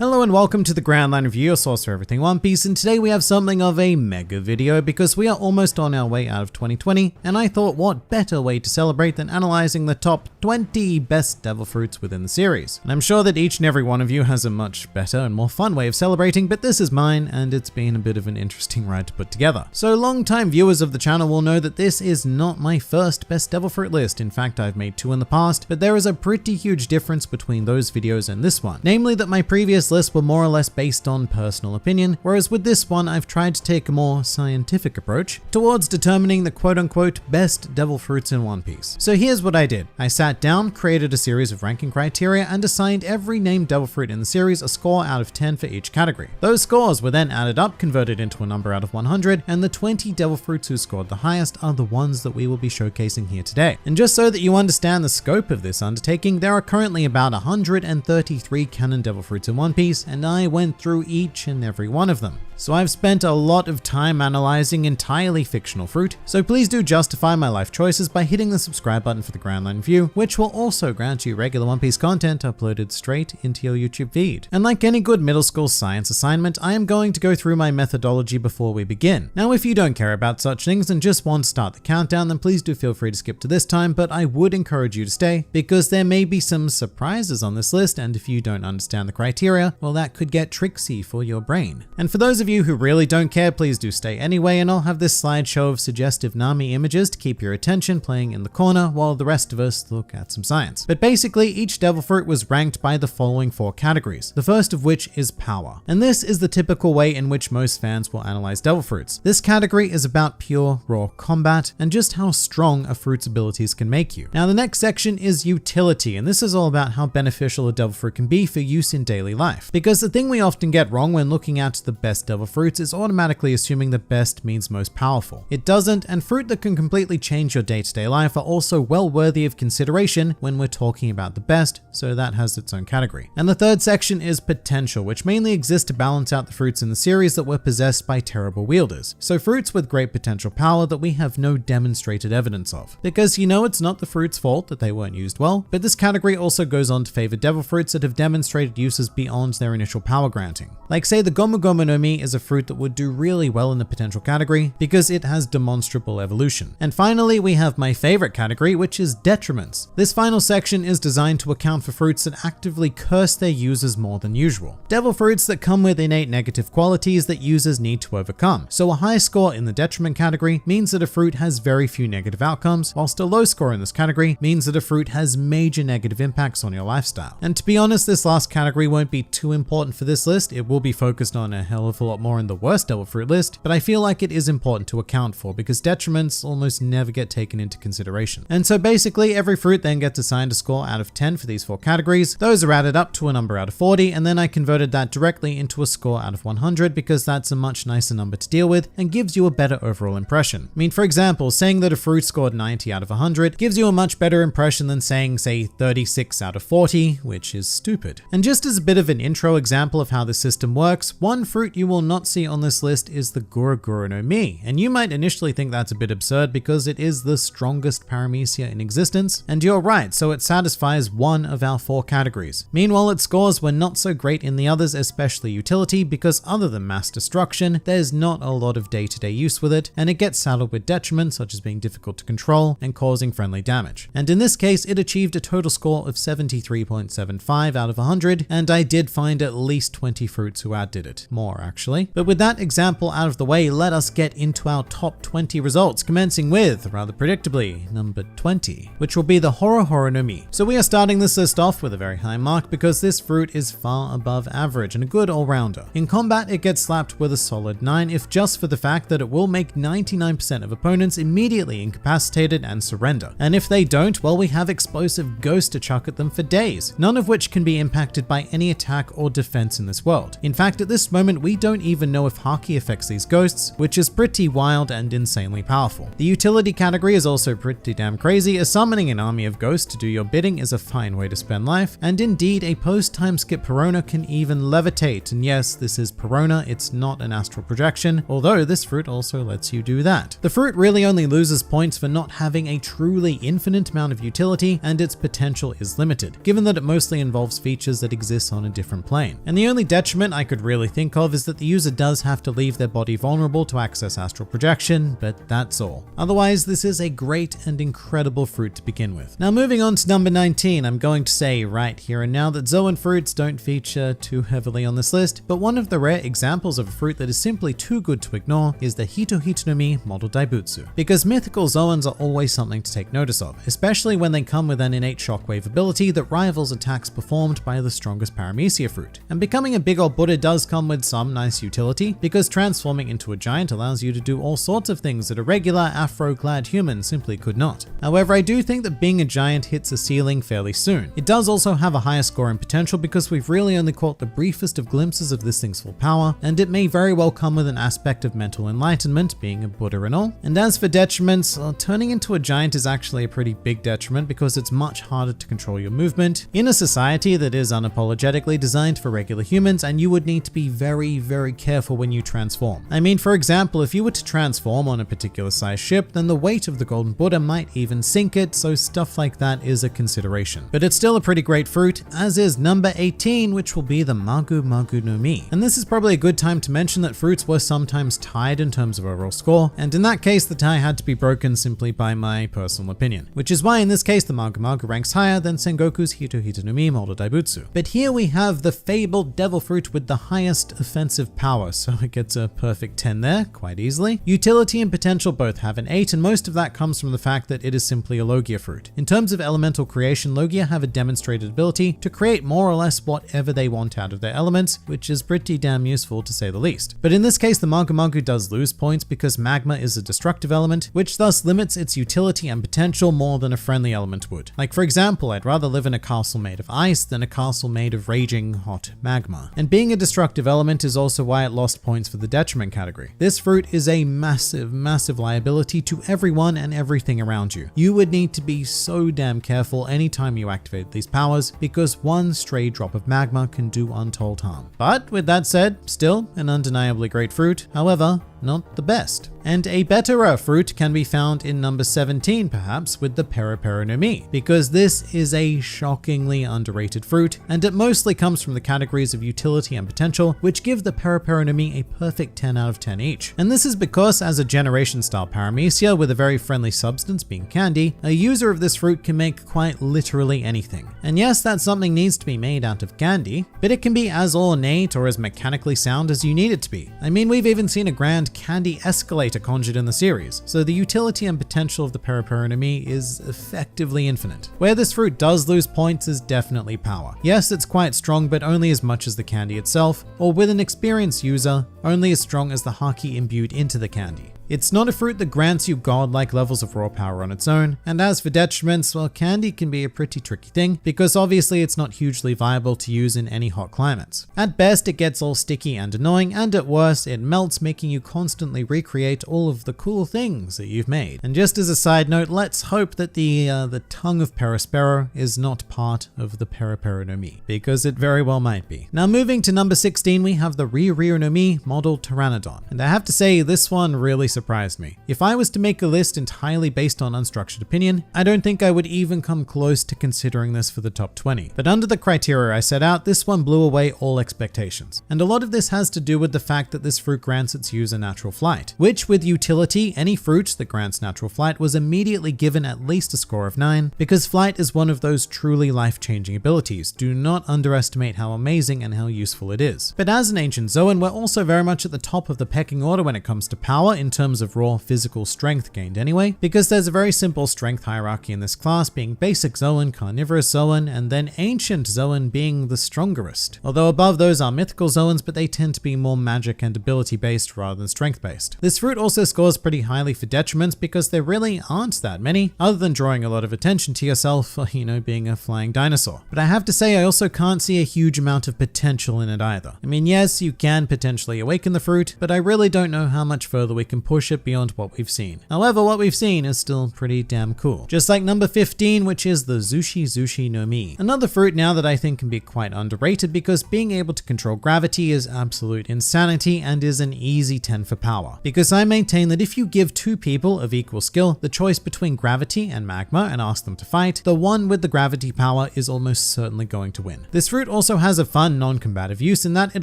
Hello and welcome to the Grand Line Review, your source for everything One Piece, and today we have something of a mega video because we are almost on our way out of 2020, and I thought what better way to celebrate than analyzing the top 20 best devil fruits within the series. And I'm sure that each and every one of you has a much better and more fun way of celebrating, but this is mine, and it's been a bit of an interesting ride to put together. So long-time viewers of the channel will know that this is not my first best devil fruit list. In fact, I've made two in the past, but there is a pretty huge difference between those videos and this one. Namely that my previous lists were more or less based on personal opinion, whereas with this one I've tried to take a more scientific approach towards determining the quote-unquote best devil fruits in One Piece. So here's what I did. I sat down, created a series of ranking criteria, and assigned every named devil fruit in the series a score out of 10 for each category. Those scores were then added up, converted into a number out of 100, and the 20 devil fruits who scored the highest are the ones that we will be showcasing here today. And just so that you understand the scope of this undertaking, there are currently about 133 canon devil fruits in One Piece, and I went through each and every one of them. So I've spent a lot of time analyzing entirely fictional fruit, so please do justify my life choices by hitting the subscribe button for the Grand Line Review, which will also grant you regular One Piece content uploaded straight into your YouTube feed. And like any good middle school science assignment, I am going to go through my methodology before we begin. Now, if you don't care about such things and just want to start the countdown, then please do feel free to skip to this time, but I would encourage you to stay because there may be some surprises on this list, and if you don't understand the criteria, well, that could get tricksy for your brain. And for those of you who really don't care, please do stay anyway, and I'll have this slideshow of suggestive Nami images to keep your attention playing in the corner while the rest of us look at some science. But basically, each devil fruit was ranked by the following 4 categories, the first of which is power. And this is the typical way in which most fans will analyze devil fruits. This category is about pure, raw combat and just how strong a fruit's abilities can make you. Now, the next section is utility, and this is all about how beneficial a devil fruit can be for use in daily life. Because the thing we often get wrong when looking at the best devil fruits is automatically assuming that best means most powerful. It doesn't, and fruit that can completely change your day-to-day life are also well worthy of consideration when we're talking about the best, so that has its own category. And the third section is potential, which mainly exists to balance out the fruits in the series that were possessed by terrible wielders. So fruits with great potential power that we have no demonstrated evidence of. Because it's not the fruit's fault that they weren't used well, but this category also goes on to favor devil fruits that have demonstrated uses beyond their initial power granting. Like say the Gomu Gomu no Mi is a fruit that would do really well in the potential category because it has demonstrable evolution. And finally, we have my favorite category, which is detriments. This final section is designed to account for fruits that actively curse their users more than usual. Devil fruits that come with innate negative qualities that users need to overcome. So a high score in the detriment category means that a fruit has very few negative outcomes, whilst a low score in this category means that a fruit has major negative impacts on your lifestyle. And to be honest, this last category won't be too important for this list. It will be focused on a hell of a lot more in the worst devil fruit list, but I feel like it is important to account for because detriments almost never get taken into consideration. And so basically every fruit then gets assigned a score out of 10 for these 4 categories. Those are added up to a number out of 40, and then I converted that directly into a score out of 100 because that's a much nicer number to deal with and gives you a better overall impression. I mean, for example, saying that a fruit scored 90 out of 100 gives you a much better impression than saying, say, 36 out of 40, which is stupid. And just as a bit of an intro example of how this system works, one fruit you will not see on this list is the Gura Gura no Mi, and you might initially think that's a bit absurd because it is the strongest paramecia in existence, and you're right, so it satisfies one of our 4 categories. Meanwhile, its scores were not so great in the others, especially utility, because other than mass destruction, there's not a lot of day-to-day use with it, and it gets saddled with detriments such as being difficult to control and causing friendly damage. And in this case, it achieved a total score of 73.75 out of 100, and I did find at least 20 fruits who outdid it. More, actually. But with that example out of the way, let us get into our top 20 results, commencing with, rather predictably, number 20, which will be the Horo Horo no Mi. So we are starting this list off with a very high mark because this fruit is far above average and a good all-rounder. In combat, it gets slapped with a solid 9 if just for the fact that it will make 99% of opponents immediately incapacitated and surrender. And if they don't, well, we have explosive ghosts to chuck at them for days, none of which can be impacted by any attack or defense in this world. In fact, at this moment, we don't even know if Haki affects these ghosts, which is pretty wild and insanely powerful. The utility category is also pretty damn crazy, as summoning an army of ghosts to do your bidding is a fine way to spend life, and indeed a post-time skip Perona can even levitate, and yes, this is Perona, it's not an astral projection, although this fruit also lets you do that. The fruit really only loses points for not having a truly infinite amount of utility, and its potential is limited, given that it mostly involves features that exist on a different different plane. And the only detriment I could really think of is that the user does have to leave their body vulnerable to access astral projection, but that's all. Otherwise, this is a great and incredible fruit to begin with. Now moving on to number 19, I'm going to say right here and now that Zoan fruits don't feature too heavily on this list, but one of the rare examples of a fruit that is simply too good to ignore is the Hitohito no Mi Model Daibutsu. Because mythical Zoans are always something to take notice of, especially when they come with an innate shockwave ability that rivals attacks performed by the strongest Paramecia fruit. And becoming a big old Buddha does come with some nice utility, because transforming into a giant allows you to do all sorts of things that a regular afro-clad human simply could not. However, I do think that being a giant hits a ceiling fairly soon. It does also have a higher score in potential because we've really only caught the briefest of glimpses of this thing's full power, and it may very well come with an aspect of mental enlightenment, being a Buddha and all. And as for detriments, turning into a giant is actually a pretty big detriment because it's much harder to control your movement in a society that is unapologetically designed for regular humans, and you would need to be very, very careful when you transform. I mean, for example, if you were to transform on a particular size ship, then the weight of the Golden Buddha might even sink it, so stuff like that is a consideration. But it's still a pretty great fruit, as is number 18, which will be the Magu Magu no Mi. And this is probably a good time to mention that fruits were sometimes tied in terms of overall score, and in that case the tie had to be broken simply by my personal opinion, which is why in this case the Magu Magu ranks higher than Sengoku's Hitohito no Mi Model Daibutsu. But here we have the fabled devil fruit with the highest offensive power, so it gets a perfect 10 there quite easily. Utility and potential both have an 8, and most of that comes from the fact that it is simply a Logia fruit. In terms of elemental creation, Logia have a demonstrated ability to create more or less whatever they want out of their elements, which is pretty damn useful to say the least. But in this case, the Magu Magu does lose points because magma is a destructive element, which thus limits its utility and potential more than a friendly element would. Like for example, I'd rather live in a castle made of ice than a castle made of raging hot magma. And being a destructive element is also why it lost points for the detriment category. This fruit is a massive, massive liability to everyone and everything around you. You would need to be so damn careful anytime you activate these powers, because one stray drop of magma can do untold harm. But with that said, still an undeniably great fruit, however, not the best. And a betterer fruit can be found in number 17 perhaps, with the Peripera no Mi, because this is a shockingly underrated fruit, and it mostly comes from the categories of utility and potential, which give the Peripera no Mi a perfect 10 out of 10 each. And this is because as a generation style Paramecia with a very friendly substance being candy, a user of this fruit can make quite literally anything. And yes, that something needs to be made out of candy, but it can be as ornate or as mechanically sound as you need it to be. I mean, we've even seen a grand candy escalator conjured in the series, so the utility and potential of the Peripera no Mi is effectively infinite. Where this fruit does lose points is definitely power. Yes, it's quite strong, but only as much as the candy itself, or with an experienced user, only as strong as the Haki imbued into the candy. It's not a fruit that grants you godlike levels of raw power on its own, and as for detriments, well, candy can be a pretty tricky thing, because obviously it's not hugely viable to use in any hot climates. At best, it gets all sticky and annoying, and at worst, it melts, making you constantly recreate all of the cool things that you've made. And just as a side note, let's hope that the tongue of Perispero is not part of the Peripera no Mi, because it very well might be. Now moving to number 16, we have the Rio no Mi Model Pteranodon, and I have to say this one really surprised me. If I was to make a list entirely based on unstructured opinion, I don't think I would even come close to considering this for the top 20. But under the criteria I set out, this one blew away all expectations. And a lot of this has to do with the fact that this fruit grants its user natural flight, which with utility, any fruit that grants natural flight was immediately given at least a score of 9, because flight is one of those truly life-changing abilities. Do not underestimate how amazing and how useful it is. But as an ancient Zoan, we're also very much at the top of the pecking order when it comes to power in terms of raw physical strength gained anyway, because there's a very simple strength hierarchy in this class, being basic Zoan, carnivorous Zoan, and then ancient Zoan being the strongest. Although above those are mythical Zoans, but they tend to be more magic and ability based rather than strength based. This fruit also scores pretty highly for detriments because there really aren't that many, other than drawing a lot of attention to yourself for, being a flying dinosaur. But I have to say I also can't see a huge amount of potential in it either. I mean, yes, you can potentially awaken the fruit, but I really don't know how much further we can push push it beyond what we've seen. However, what we've seen is still pretty damn cool. Just like number 15, which is the Zushi no Mi. Another fruit now that I think can be quite underrated because being able to control gravity is absolute insanity and is an easy 10 for power. Because I maintain that if you give two people of equal skill the choice between gravity and magma and ask them to fight, the one with the gravity power is almost certainly going to win. This fruit also has a fun non-combative use in that it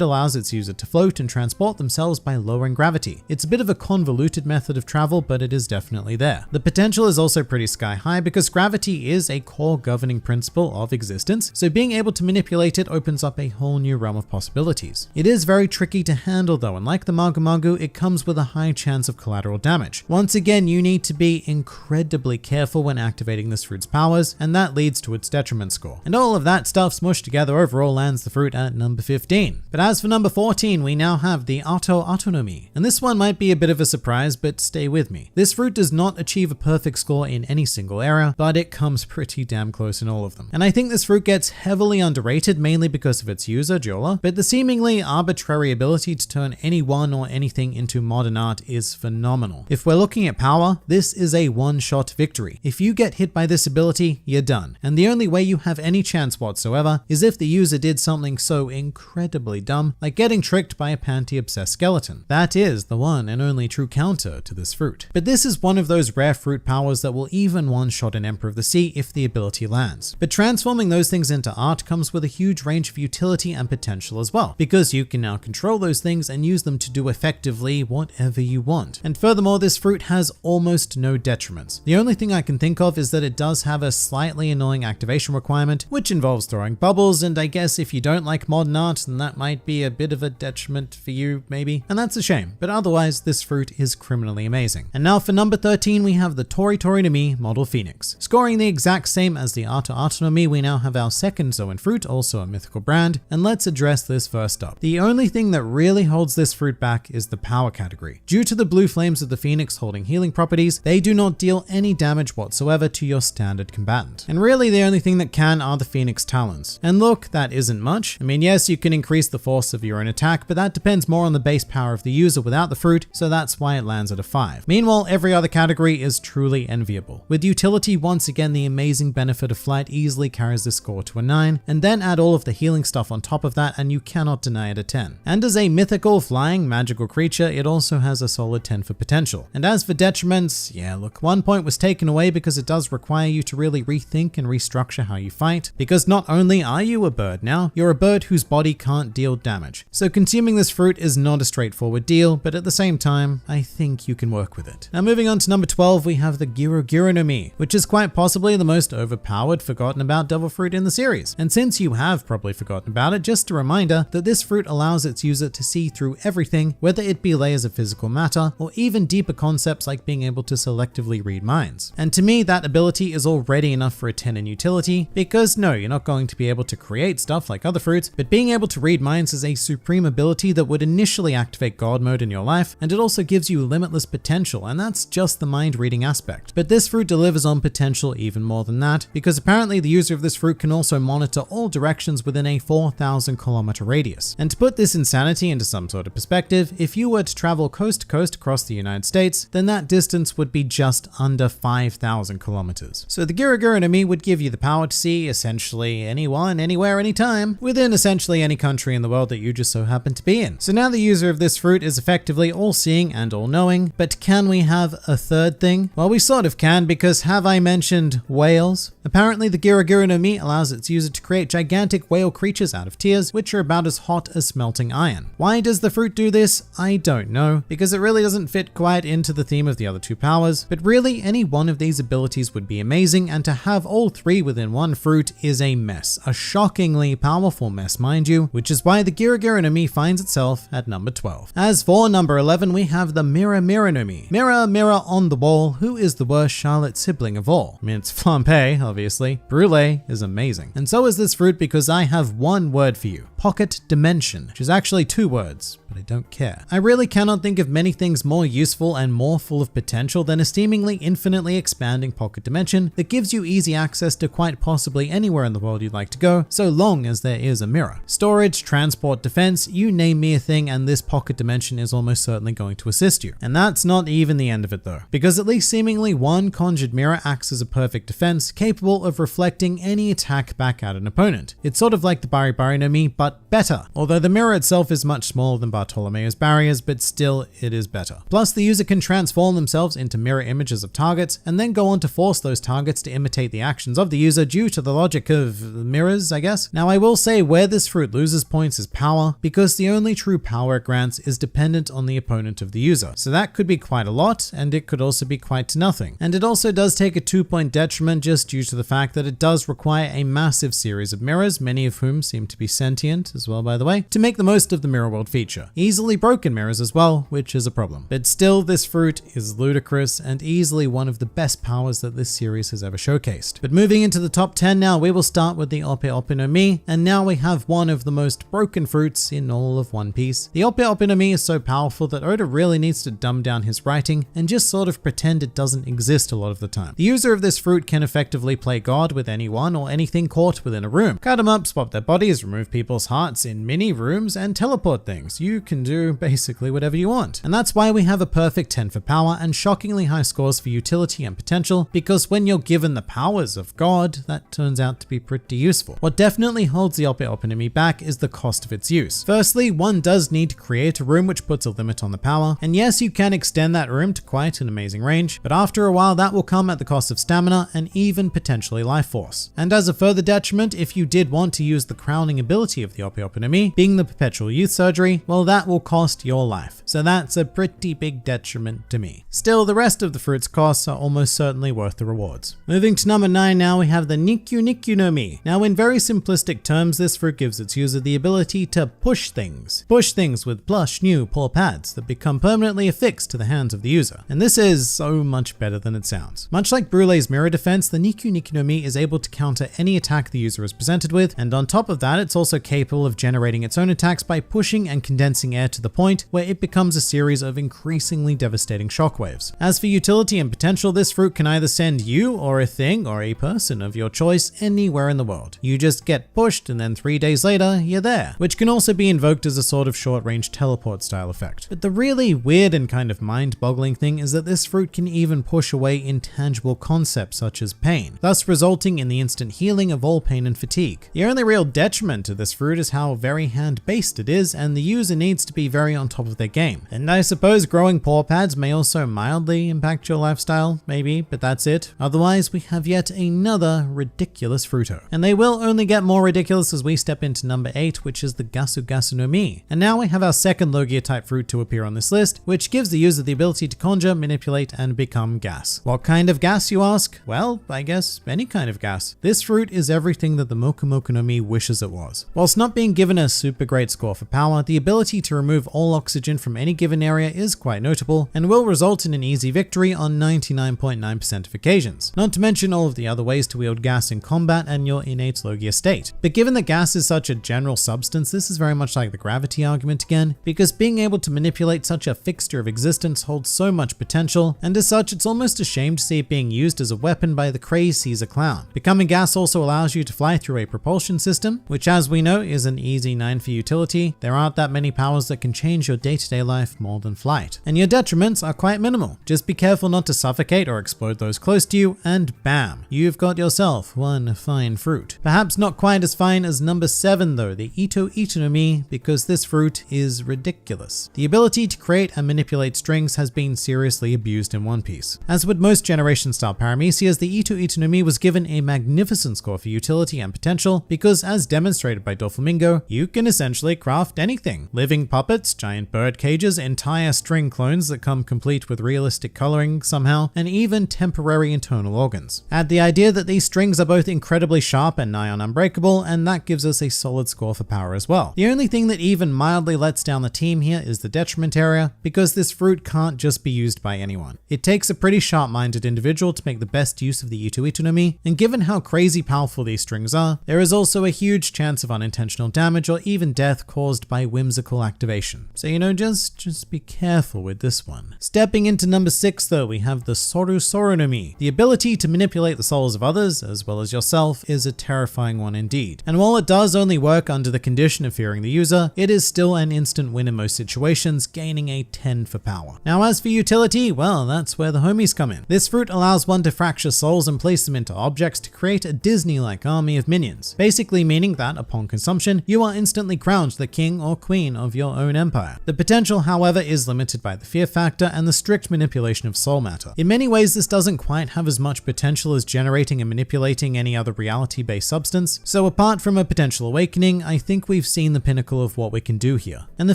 allows its user to float and transport themselves by lowering gravity. It's a bit of a convoluted method of travel, but it is definitely there. The potential is also pretty sky high because gravity is a core governing principle of existence, so being able to manipulate it opens up a whole new realm of possibilities. It is very tricky to handle though, and like the Magu Magu, it comes with a high chance of collateral damage. Once again, you need to be incredibly careful when activating this fruit's powers, and that leads to its detriment score. And all of that stuff smushed together overall lands the fruit at number 15. But as for number 14, we now have the Ato no Mi. And this one might be a bit of a surprise, but stay with me. This fruit does not achieve a perfect score in any single area, but it comes pretty damn close in all of them. And I think this fruit gets heavily underrated mainly because of its user, Jola, but the seemingly arbitrary ability to turn anyone or anything into modern art is phenomenal. If we're looking at power, this is a one-shot victory. If you get hit by this ability, you're done. And the only way you have any chance whatsoever is if the user did something so incredibly dumb, like getting tricked by a panty-obsessed skeleton. That is the one and only true counter to this fruit. But this is one of those rare fruit powers that will even one-shot an Emperor of the Sea if the ability lands. But transforming those things into art comes with a huge range of utility and potential as well, because you can now control those things and use them to do effectively whatever you want. And furthermore, this fruit has almost no detriments. The only thing I can think of is that it does have a slightly annoying activation requirement, which involves throwing bubbles, and I guess if you don't like modern art, then that might be a bit of a detriment for you, maybe. And that's a shame, but otherwise this fruit is criminally amazing. And now for number 13, we have the Tori no Mi Model Phoenix. Scoring the exact same as the Ato no Mi, we now have our second Zoan fruit, also a mythical brand, and let's address this first up. The only thing that really holds this fruit back is the power category. Due to the blue flames of the Phoenix holding healing properties, they do not deal any damage whatsoever to your standard combatant. And really the only thing that can are the Phoenix Talons. And look, that isn't much. I mean, yes, you can increase the force of your own attack, but that depends more on the base power of the user without the fruit, so that's why it lands at a 5. Meanwhile, every other category is truly enviable. With utility, once again, the amazing benefit of flight easily carries the score to a 9, and then add all of the healing stuff on top of that and you cannot deny it a 10. And as a mythical, flying, magical creature, it also has a solid 10 for potential. And as for detriments, yeah, look, 1 point was taken away because it does require you to really rethink and restructure how you fight, because not only are you a bird now, you're a bird whose body can't deal damage. So consuming this fruit is not a straightforward deal, but at the same time, I think you can work with it. Now moving on to number 12, we have the Giro no Mi, which is quite possibly the most overpowered, forgotten about devil fruit in the series. And since you have probably forgotten about it, just a reminder that this fruit allows its user to see through everything, whether it be layers of physical matter or even deeper concepts like being able to selectively read minds. And to me, that ability is already enough for a 10 in utility, because no, you're not going to be able to create stuff like other fruits, but being able to read minds is a supreme ability that would initially activate God mode in your life, and it also gives you limitless potential, and that's just the mind reading aspect. But this fruit delivers on potential even more than that, because apparently the user of this fruit can also monitor all directions within a 4,000 kilometer radius. And to put this insanity into some sort of perspective, if you were to travel coast to coast across the United States, then that distance would be just under 5,000 kilometers. So the Giro no Mi would give you the power to see essentially anyone, anywhere, anytime, within essentially any country in the world that you just so happen to be in. So now the user of this fruit is effectively all-seeing and all-knowing, but can we have a third thing? Well, we sort of can, because have I mentioned whales? Apparently the Giro no Mi allows its user to create gigantic whale creatures out of tears, which are about as hot as smelting iron. Why does the fruit do this? I don't know, because it really doesn't fit quite into the theme of the other two powers, but really any one of these abilities would be amazing, and to have all three within one fruit is a mess. A shockingly powerful mess, mind you, which is why the Giro no Mi finds itself at number 12. As for number 11, we have the Mirror no Mi. Mirror, mirror on the wall, who is the worst Charlotte sibling of all? I mean, it's Flampe, obviously. Brulee is amazing. And so is this fruit, because I have one word for you. Pocket Dimension, which is actually 2 words, but I don't care. I really cannot think of many things more useful and more full of potential than a seemingly infinitely expanding pocket dimension that gives you easy access to quite possibly anywhere in the world you'd like to go, so long as there is a mirror. Storage, transport, defense, you name me a thing, and this pocket dimension is almost certainly going to assist assist you. And that's not even the end of it though, because at least seemingly one conjured mirror acts as a perfect defense, capable of reflecting any attack back at an opponent. It's sort of like the Bari Bari no Mi, but better. Although the mirror itself is much smaller than Bartolomeo's barriers, but still it is better. Plus, the user can transform themselves into mirror images of targets, and then go on to force those targets to imitate the actions of the user due to the logic of mirrors, I guess. Now, I will say where this fruit loses points is power, because the only true power it grants is dependent on the opponent of the user. So that could be quite a lot, and it could also be quite nothing. And it also does take a 2-point detriment just due to the fact that it does require a massive series of mirrors, many of whom seem to be sentient as well, by the way, to make the most of the mirror world feature. Easily broken mirrors as well, which is a problem. But still, this fruit is ludicrous and easily one of the best powers that this series has ever showcased. But moving into the top 10 now, we will start with the Ope Ope no Mi, and now we have one of the most broken fruits in all of One Piece. The Ope Ope no Mi is so powerful that Oda really needs to dumb down his writing and just sort of pretend it doesn't exist a lot of the time. The user of this fruit can effectively play God with anyone or anything caught within a room. Cut them up, swap their bodies, remove people's hearts in mini rooms, and teleport things. You can do basically whatever you want. And that's why we have a perfect 10 for power and shockingly high scores for utility and potential, because when you're given the powers of God, that turns out to be pretty useful. What definitely holds the Ope Ope no Mi back is the cost of its use. Firstly, one does need to create a room which puts a limit on the power, and yes, you can extend that room to quite an amazing range, but after a while that will come at the cost of stamina and even potentially life force. And as a further detriment, if you did want to use the crowning ability of the Ope Ope no Mi, being the perpetual youth surgery, well, that will cost your life. So that's a pretty big detriment to me. Still, the rest of the fruit's costs are almost certainly worth the rewards. Moving to number 9 now, we have the Nikyu Nikyu no Mi. Now, in very simplistic terms, this fruit gives its user the ability to push things. Push things with plush new paw pads that become permanently affixed to the hands of the user. And this is so much better than it sounds. Much like Brulee's mirror defense, the Nikyu Nikyu no Mi is able to counter any attack the user is presented with, and on top of that, it's also capable of generating its own attacks by pushing and condensing air to the point where it becomes a series of increasingly devastating shockwaves. As for utility and potential, this fruit can either send you or a thing or a person of your choice anywhere in the world. You just get pushed and then 3 days later, you're there, which can also be invoked as a sort of short-range teleport style effect. But the really weird and kind of mind-boggling thing is that this fruit can even push away intangible concepts such as pain, thus resulting in the instant healing of all pain and fatigue. The only real detriment to this fruit is how very hand-based it is, and the user needs to be very on top of their game. And I suppose growing paw pads may also mildly impact your lifestyle, maybe, but that's it. Otherwise, we have yet another ridiculous fruito. And they will only get more ridiculous as we step into number 8, which is the Gasu Gasu no Mi. And now we have our second Logia type fruit to appear on this list, which gives the user the ability to conjure, manipulate, and become gas. What kind of gas, you ask? Well, I guess any kind of gas. This fruit is everything that the Moku Moku no Mi wishes it was. Whilst not being given a super great score for power, the ability to remove all oxygen from any given area is quite notable and will result in an easy victory on 99.9% of occasions. Not to mention all of the other ways to wield gas in combat and your innate Logia state. But given that gas is such a general substance, this is very much like the gravity argument again, because being able to manipulate such a fixture of existence holds so much potential, and as such, it's almost a shame to see it being used as a weapon by the crazed Caesar clown. Becoming gas also allows you to fly through a propulsion system, which as we know is an easy 9 for utility. There aren't that many powers that can change your day-to-day life more than flight. And your detriments are quite minimal. Just be careful not to suffocate or explode those close to you, and bam, you've got yourself one fine fruit. Perhaps not quite as fine as number 7 though, the Ito Ito no Mi, because this fruit is ridiculous. The ability to create and manipulate strings has been seriously abused in One Piece. As with most generation style paramecias, the Ito Ito no Mi was given a magnificent score for utility and potential because, as demonstrated by Doflamingo, you can essentially craft anything. Living puppets, giant bird cages, entire string clones that come complete with realistic coloring somehow, and even temporary internal organs. Add the idea that these strings are both incredibly sharp and nigh on unbreakable, and that gives us a solid score for power as well. The only thing that even mildly lets down the team here is the detriment area, because this fruit can't just be used by anyone. It takes a pretty sharp-minded individual to make the best use of the Ito Ito no Mi, and given how crazy powerful these strings are, there is also a huge chance of unintentional damage or even death caused by whimsical activation. So just be careful with this one. Stepping into number 6 though, we have the Soru Soru no Mi. The ability to manipulate the souls of others, as well as yourself, is a terrifying one indeed. And while it does only work under the condition of fearing the user, it is still an instant win in most situations, gaining a 10 for power. Now as for utility, well, that's where the homies come in. This fruit allows one to fracture souls and place them into objects to create a Disney-like army of minions, basically meaning that upon consumption, you are instantly crowned the king or queen of your own empire. The potential, however, is limited by the fear factor and the strict manipulation of soul matter. In many ways, this doesn't quite have as much potential as generating and manipulating any other reality-based substance, so apart from a potential awakening, I think we've seen the pinnacle of what we can do here. And the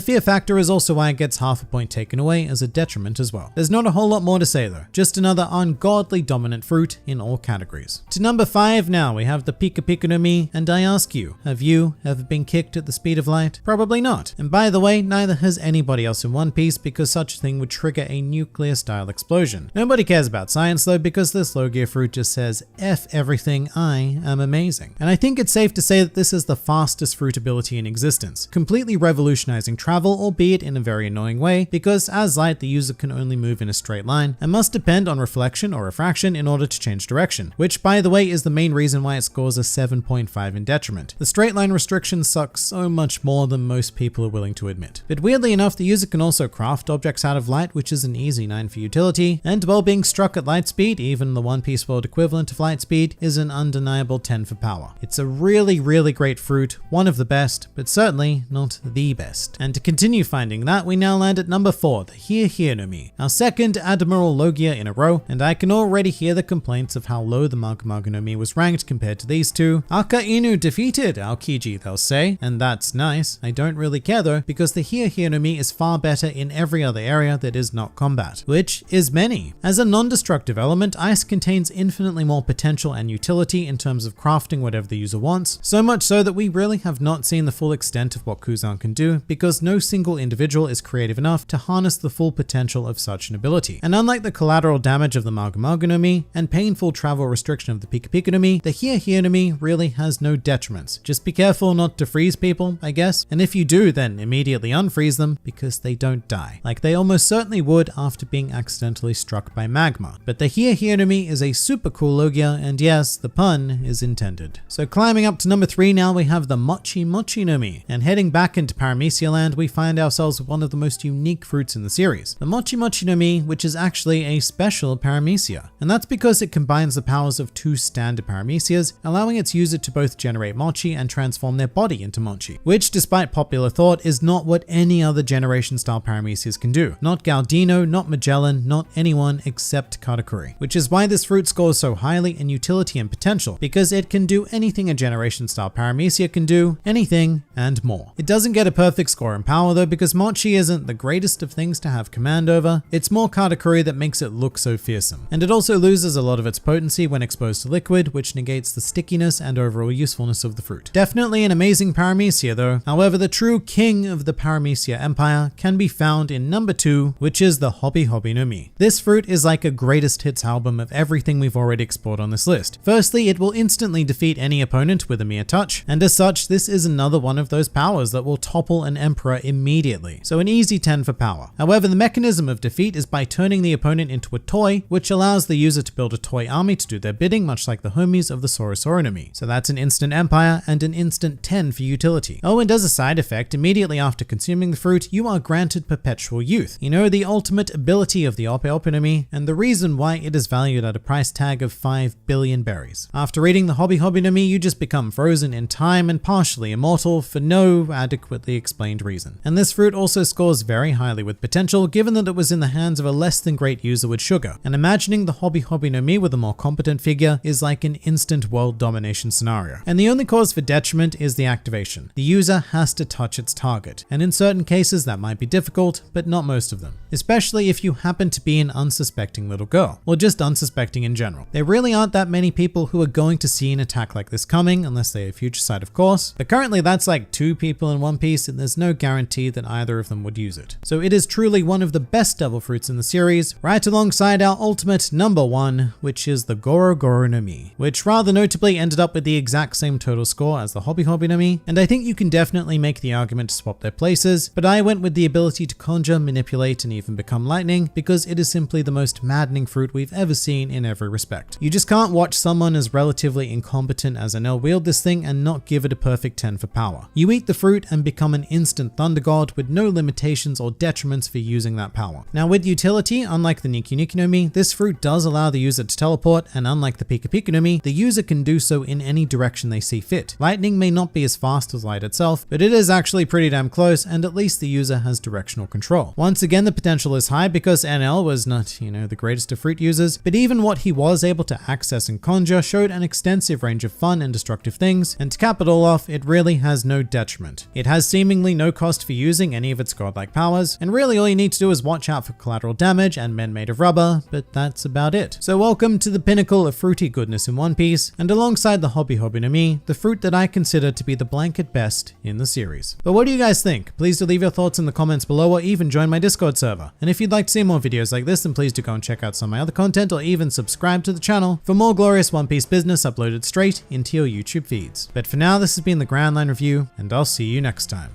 fear factor is also why it gets half a point taken away as a detriment as well. There's not a whole lot more to say though, just another ungodly dominant fruit in all categories. To number 5 now, we have the Pika Pika no Mi, and I ask you, have you ever been kicked at the speed of light? Probably not. And by the way, neither has anybody else in One Piece, because such a thing would trigger a nuclear-style explosion. Nobody cares about science though, because this Logia fruit just says, F everything, I am amazing. And I think it's safe to say that this is the fastest fruit ability in existence, completely revolutionizing travel, albeit in a very annoying way, because as light, the user can only move in a straight line and must depend on reflection or refraction in order to change direction, which by the way is the main reason why it scores a 7.5 in detriment. The straight line restriction sucks so much more than most people are willing to admit. But weirdly enough, the user can also craft objects out of light, which is an easy 9 for utility, and while being struck at light speed, even the One Piece world equivalent of light speed, is an undeniable 10 for power. It's a really great fruit, one of the best, but certainly not the best. And to continue finding that, we now land at number 4, the Here Here no Mi, our second Admiral Logia in a row, and I can already hear the complaints of how low the Magu Magu no Mi was ranked compared to these two. Akainu defeated Aokiji, they'll say, and that's nice. I don't really care though, because the Here Here no Mi is far better in every other area that is not combat, which is many. As a non-destructive element, ice contains infinitely more potential and utility in terms of crafting whatever the user wants, so much so that we really have not seen the full extent of what Kuzan can do, because no single individual is creative enough to harness the full potential of such an ability. And unlike the collateral damage of the Magu Magu no Mi and painful travel restriction of the Pika Pika no Mi, the Here Here no Mi really has no detriments. Just be careful not to freeze people, I guess, and if you do, then immediately unfreeze them because they don't die, like they almost certainly would after being accidentally struck by magma. But the Here Here no Mi is a super cool Logia, and yes, the pun is intended. So climbing up to number 3 now, we have the Mochi Mochi no Mi, and heading back into Paramecia land, we find ourselves with one of the most unique fruits in the series, the Mochi Mochi no Mi, which is actually a special Paramecia. And that's because it combines the powers of 2 standard Paramecias, allowing its user to both generate Mochi and transform their body into Mochi, which despite popular thought is not what any other generation style Paramecias can do. Not Galdino, not Magellan, not anyone except Katakuri, which is why this fruit scores so highly in utility and potential, because it can do anything a generation style Paramecia can do, anything and more. It doesn't get a perfect score in power though, because Mochi isn't the greatest of things to have command over. It's more Katakuri that makes it look so fearsome. And it also loses a lot of its potency when exposed to liquid, which negates the stickiness and overall usefulness of the fruit. Definitely an amazing Paramecia though. However, the true king of the Paramecia empire can be found in number 2, which is the Hobi Hobi no Mi. This fruit is like a greatest hits album of everything we've already explored on this list. Firstly, it will instantly defeat any opponent with a mere touch, and as such, this is another one of those powers that will topple an emperor immediately. So an easy 10 for power. However, the mechanism of defeat is by turning the opponent into a toy, which allows the user to build a toy army to do their bidding, much like the homies of the Sora Sora no Mi. So that's an instant empire and an instant 10 for utility. Oh, and as a side effect, immediately after consuming the fruit, you are granted perpetual youth. You know, the ultimate ability of the Ope Ope no Mi, and the reason why it is valued at a price tag of 5 billion berries. After eating the Hobi Hobi no Mi, you just become frozen in time and partially immortal for no adequately explained reason. And this fruit also scores very highly with potential, given that it was in the hands of a less than great user with sugar. And imagining the Hobi Hobi no Mi with a more competent figure is like an instant world domination scenario. And the only cause for detriment is the activation. The user has to touch its target, and in certain cases that might be difficult, but not most of them. Especially if you happen to be an unsuspecting little girl, or just unsuspecting in general. There really aren't that many people who are going to see an attack like this coming, unless they have future sight of course, but currently that's like 2 people in One Piece, and there's no guarantee that either of them would use it. So it is truly one of the best devil fruits in the series, right alongside our ultimate number 1, which is the Goro Goro no Mi, which rather notably ended up with the exact same total score as the Hobi Hobi no Mi, and I think you can definitely make the argument to swap their places, but I went with the ability to conjure, manipulate, and even become lightning, because it is simply the most maddening fruit we've ever seen in every respect. You just can't watch someone as relatively incompetent as Enel wield this thing and not give it a perfect 10 for power. You eat the fruit and become an instant thunder god with no limitations or detriments detriments for using that power. Now with utility, unlike the Nikki Nikki no Mi, this fruit does allow the user to teleport, and unlike the Pika Pika no Mi, the user can do so in any direction they see fit. Lightning may not be as fast as light itself, but it is actually pretty damn close, and at least the user has directional control. Once again, the potential is high because NL was not, the greatest of fruit users, but even what he was able to access and conjure showed an extensive range of fun and destructive things, and to cap it all off, it really has no detriment. It has seemingly no cost for using any of its godlike powers, and really all you need to do is watch out for collateral damage and men made of rubber, but that's about it. So welcome to the pinnacle of fruity goodness in One Piece, and alongside the Hobby Hobby no Mi, the fruit that I consider to be the blanket best in the series. But what do you guys think? Please do leave your thoughts in the comments below, or even join my Discord server. And if you'd like to see more videos like this, then please do go and check out some of my other content, or even subscribe to the channel for more glorious One Piece business uploaded straight into your YouTube feeds. But for now, this has been the Grand Line Review, and I'll see you next time.